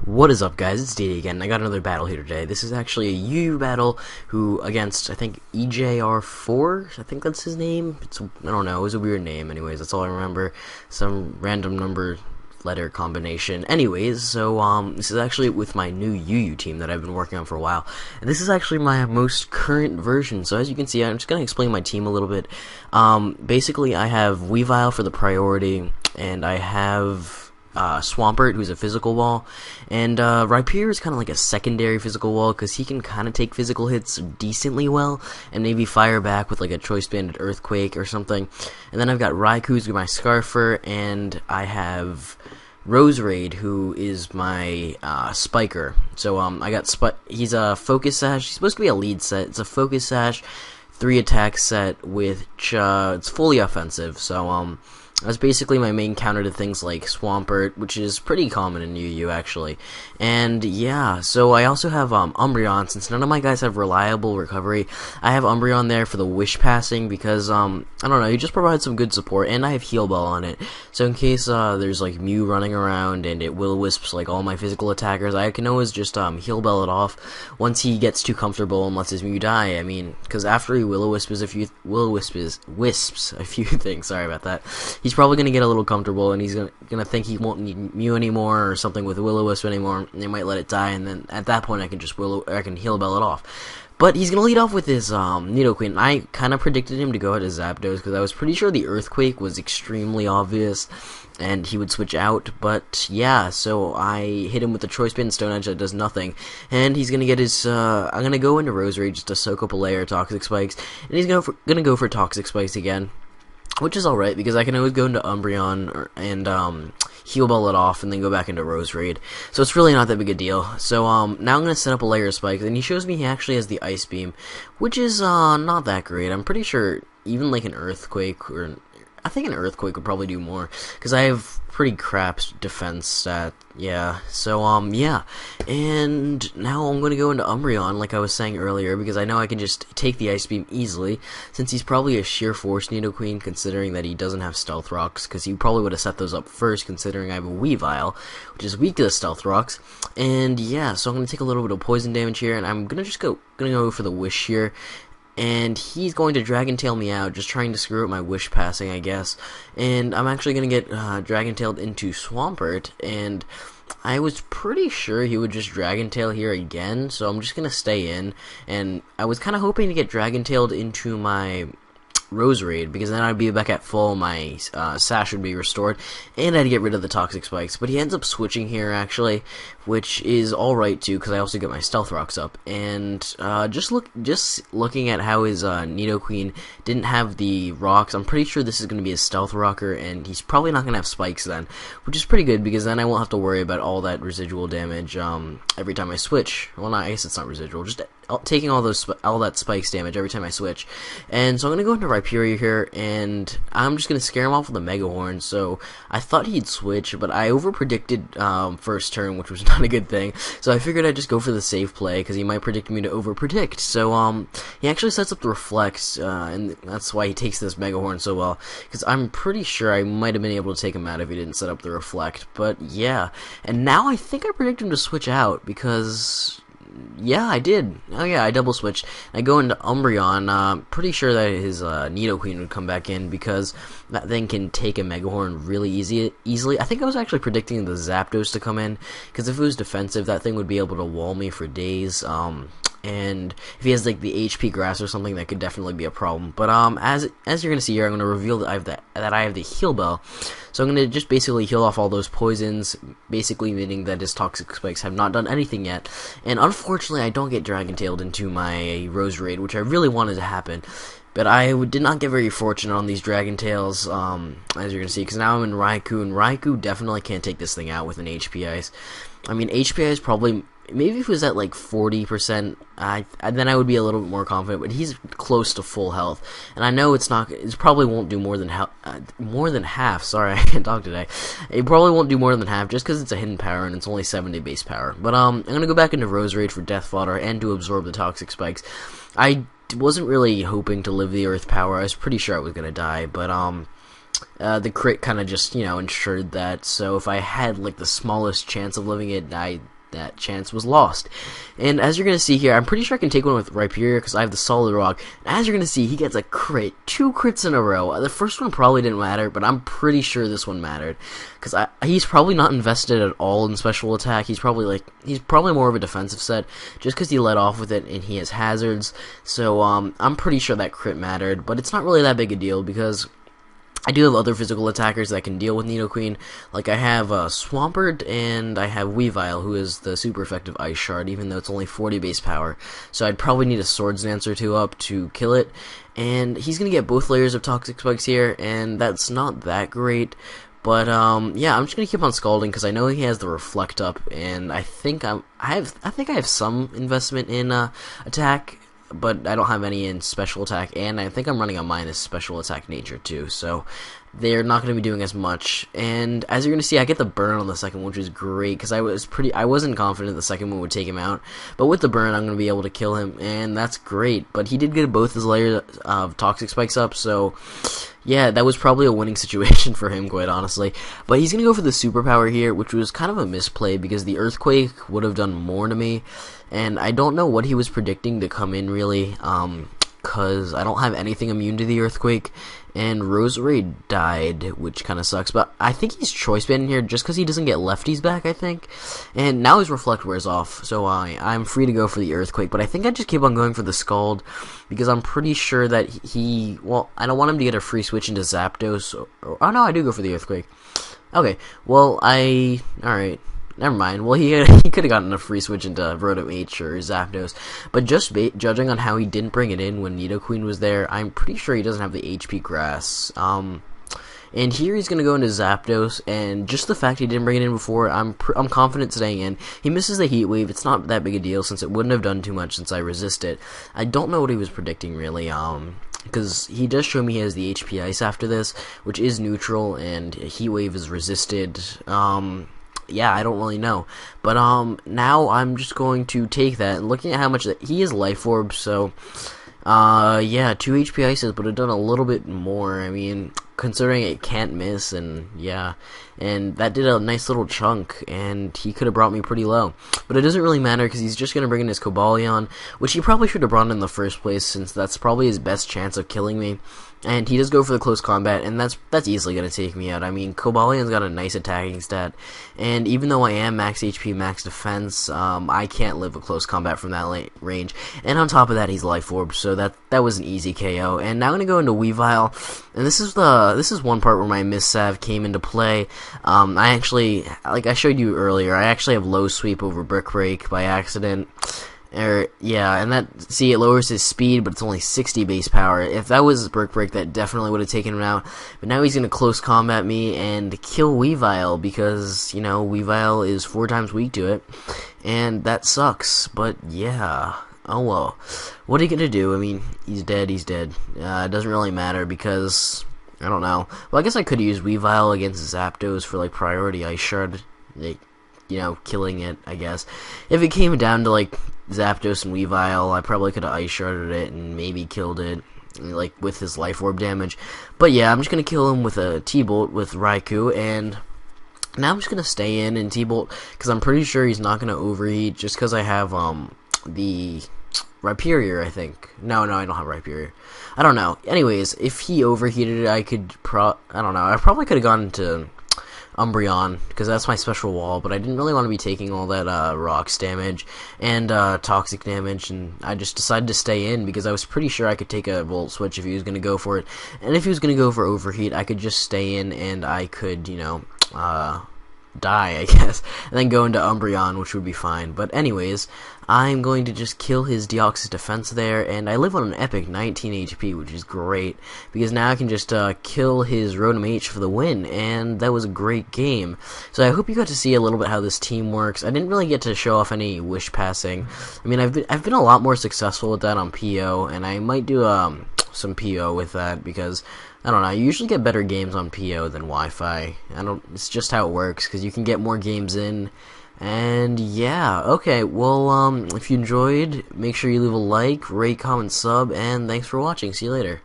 What is up, guys? It's DD again. I got another battle here today. This is actually a UU battle against, I think, EJR4? I think that's his name. I don't know. It was a weird name anyways. That's all I remember. Some random number letter combination. Anyways, so this is actually with my new UU team that I've been working on for a while. And this is actually my most current version. So as you can see, I'm just going to explain my team a little bit. Basically, I have Weavile for the priority, and I have Swampert, who's a physical wall, and Rhyperior is kind of like a secondary physical wall because he can kind of take physical hits decently well and maybe fire back with like a Choice Banded Earthquake or something. And then I've got Raikou, who's my Scarfer, and I have Roserade, who is my Spiker. So I got he's a Focus Sash. He's supposed to be a lead set. It's a Focus Sash, 3 attack set with it's fully offensive. So that's basically my main counter to things like Swampert, which is pretty common in UU actually. And yeah, so I also have Umbreon. Since none of my guys have reliable recovery, I have Umbreon there for the wish passing because I don't know, he just provides some good support, and I have Heal Bell on it. So in case there's like Mew running around and it Will-O-Wisps like all my physical attackers, I can always just Heal Bell it off once he gets too comfortable and lets his Mew die. I mean, because after he Will-O-Wisps a few things, sorry about that, he's probably going to get a little comfortable, and he's going to think he won't need Mew anymore or something with Will-O-Wisp anymore, and they might let it die, and then at that point I can just Heal Bell it off. But he's going to lead off with his Nidoqueen. I kind of predicted him to go to Zapdos because I was pretty sure the Earthquake was extremely obvious and he would switch out. But yeah, so I hit him with the Choice Band Stone Edge that does nothing. And he's going to get his, I'm going to go into Roserade just to soak up a layer of Toxic Spikes. And he's going to go for Toxic Spikes again, which is alright because I can always go into Umbreon and Heal Bell it off and then go back into Roserade. So it's really not that big a deal. So now I'm going to set up a layer of spikes, and he shows me he actually has the Ice Beam, which is not that great. I'm pretty sure even like an Earthquake, or I think an Earthquake would probably do more because I have pretty crap defense stat. Yeah, so yeah, and now I'm gonna go into Umbreon like I was saying earlier because I know I can just take the Ice Beam easily since he's probably a sheer force Nidoqueen considering that he doesn't have Stealth Rocks, because he probably would have set those up first considering I have a Weavile which is weak to the Stealth Rocks. And yeah, so I'm gonna take a little bit of poison damage here, and I'm gonna go for the Wish here. And he's going to Dragon Tail me out, just trying to screw up my wish passing, I guess. And I'm actually going to get Dragon Tailed into Swampert, and I was pretty sure he would just Dragon Tail here again, so I'm just going to stay in. And I was kind of hoping to get Dragon Tailed into my Roserade, because then I'd be back at full, my Sash would be restored, and I'd get rid of the Toxic Spikes. But he ends up switching here, actually, which is alright too, because I also get my Stealth Rocks up. And just looking at how his Nidoqueen didn't have the rocks, I'm pretty sure this is going to be a Stealth Rocker, and he's probably not going to have spikes then, which is pretty good, because then I won't have to worry about all that residual damage every time I switch. Well, I guess it's not residual, just taking all that spikes damage every time I switch. And so I'm gonna go into Rhyperior here, and I'm just gonna scare him off with a Mega Horn. So I thought he'd switch, but I over predicted first turn, which was not a good thing. So I figured I'd just go for the safe play because he might predict me to over predict. So he actually sets up the Reflect, and that's why he takes this Mega Horn so well, because I'm pretty sure I might have been able to take him out if he didn't set up the Reflect. But yeah, and now I think I predict him to switch out because yeah, I did. Oh yeah, I double switched. I go into Umbreon, pretty sure that his Nidoqueen would come back in because that thing can take a Mega Horn really easily. I think I was actually predicting the Zapdos to come in, because if it was defensive, that thing would be able to wall me for days. And if he has like the HP Grass or something, that could definitely be a problem. But as you're gonna see here, I'm gonna reveal that I have the Heal Bell. So I'm gonna just basically heal off all those poisons, basically meaning that his Toxic Spikes have not done anything yet. And unfortunately, I don't get Dragon Tailed into my Roserade, which I really wanted to happen. But I did not get very fortunate on these Dragon Tails, as you're gonna see, because now I'm in Raikou, and Raikou definitely can't take this thing out with an HP Ice. I mean, HP Ice probably, maybe if it was at like 40%, then I would be a little bit more confident. But he's close to full health, and I know it probably won't do more than half. Sorry, I can't talk today. It probably won't do more than half, just because it's a hidden power and it's only 70 base power. But I'm gonna go back into Roserade for Death Fodder and to absorb the Toxic Spikes. I wasn't really hoping to live the Earth power. I was pretty sure I was gonna die, but the crit kind of just, ensured that. So if I had like the smallest chance of living it, I that chance was lost. And as you're going to see here, I'm pretty sure I can take one with Rhyperior because I have the Solid Rock. And as you're going to see, he gets a crit. 2 crits in a row. The first one probably didn't matter, but I'm pretty sure this one mattered. Because he's probably not invested at all in special attack. He's probably more of a defensive set just because he led off with it and he has hazards. So I'm pretty sure that crit mattered, but it's not really that big a deal because I do have other physical attackers that can deal with Nidoqueen. Like, I have Swampert, and I have Weavile, who is the super effective Ice Shard, even though it's only 40 base power. So I'd probably need a Swords Dance or 2 up to kill it. And he's going to get both layers of Toxic Spikes here, and that's not that great. But, yeah, I'm just going to keep on Scalding, because I know he has the Reflect up, and I think I have some investment in attack, but I don't have any in special attack, and I think I'm running a minus special attack nature too, so they're not going to be doing as much. And as you're going to see, I get the burn on the second one, which is great, because I wasn't confident the second one would take him out, but with the burn, I'm going to be able to kill him, and that's great. But he did get both his layers of Toxic Spikes up, so yeah, that was probably a winning situation for him, quite honestly. But he's going to go for the superpower here, which was kind of a misplay, because the Earthquake would have done more to me, and I don't know what he was predicting to come in, really, because I don't have anything immune to the Earthquake, and Roserade died, which kind of sucks, but I think he's choice banding here just because he doesn't get lefties back, I think, and now his Reflect wears off, so I'm free to go for the Earthquake, but I think I just keep on going for the Scald, because I'm pretty sure that well, I don't want him to get a free switch into Zapdos, oh no, I do go for the Earthquake. Okay, well, alright. Never mind. Well, he could have gotten a free switch into Rotom H or Zapdos, but just judging on how he didn't bring it in when Nidoqueen was there, I'm pretty sure he doesn't have the HP Grass. And here he's gonna go into Zapdos, and just the fact he didn't bring it in before, I'm confident staying in. He misses the Heat Wave. It's not that big a deal since it wouldn't have done too much since I resist it. I don't know what he was predicting really. Because he does show me he has the HP Ice after this, which is neutral, and Heat Wave is resisted. Yeah, I don't really know, but now I'm just going to take that, and looking at how much he is Life Orb, so yeah, 2 HP Ices, but it done a little bit more, I mean, considering it can't miss, and yeah, and that did a nice little chunk, and he could have brought me pretty low, but it doesn't really matter, because he's just going to bring in his Cobalion, which he probably should have brought in the first place, since that's probably his best chance of killing me. And he does go for the close combat, and that's easily going to take me out. I mean, Cobalion's got a nice attacking stat, and even though I am max HP, max defense, I can't live a close combat from that range. And on top of that, he's Life Orb, so that was an easy KO. And now I'm going to go into Weavile, and this is one part where my Miss Salve came into play. I actually, like I showed you earlier, I actually have low sweep over Brick Break by accident. Yeah, and it lowers his speed, but it's only 60 base power. If that was Brick Break, that definitely would have taken him out. But now he's going to close combat me and kill Weavile, because, you know, Weavile is 4 times weak to it. And that sucks, but yeah. Oh well. What are you going to do? I mean, he's dead, he's dead. It doesn't really matter, because, I don't know. Well, I guess I could use Weavile against Zapdos for, like, priority Ice Shard. Like, you know, killing it, I guess. If it came down to, like, Zapdos and Weavile, I probably could have Ice Sharded it and maybe killed it, like, with his Life Orb damage. But yeah, I'm just going to kill him with a T-Bolt with Raikou, and now I'm just going to stay in T-Bolt, because I'm pretty sure he's not going to overheat, just because I have, the Rhyperior, I think. No, I don't have Rhyperior. I don't know. Anyways, if he overheated it, I don't know, I probably could have gone to Umbreon, because that's my special wall, but I didn't really want to be taking all that rocks damage and toxic damage, and I just decided to stay in because I was pretty sure I could take a Volt Switch if he was going to go for it, and if he was going to go for Overheat, I could just stay in and I could, you know, die, I guess, and then go into Umbreon, which would be fine. But anyways, I'm going to just kill his Deoxys defense there, and I live on an epic 19 HP, which is great, because now I can just kill his Rotom H for the win, and that was a great game. So I hope you got to see a little bit how this team works. I didn't really get to show off any wish passing. I mean, I've been a lot more successful with that on PO, and I might do some PO with that, because I don't know, you usually get better games on PO than Wi-Fi. It's just how it works, because you can get more games in. And yeah, okay, well, if you enjoyed, make sure you leave a like, rate, comment, sub, and thanks for watching. See you later.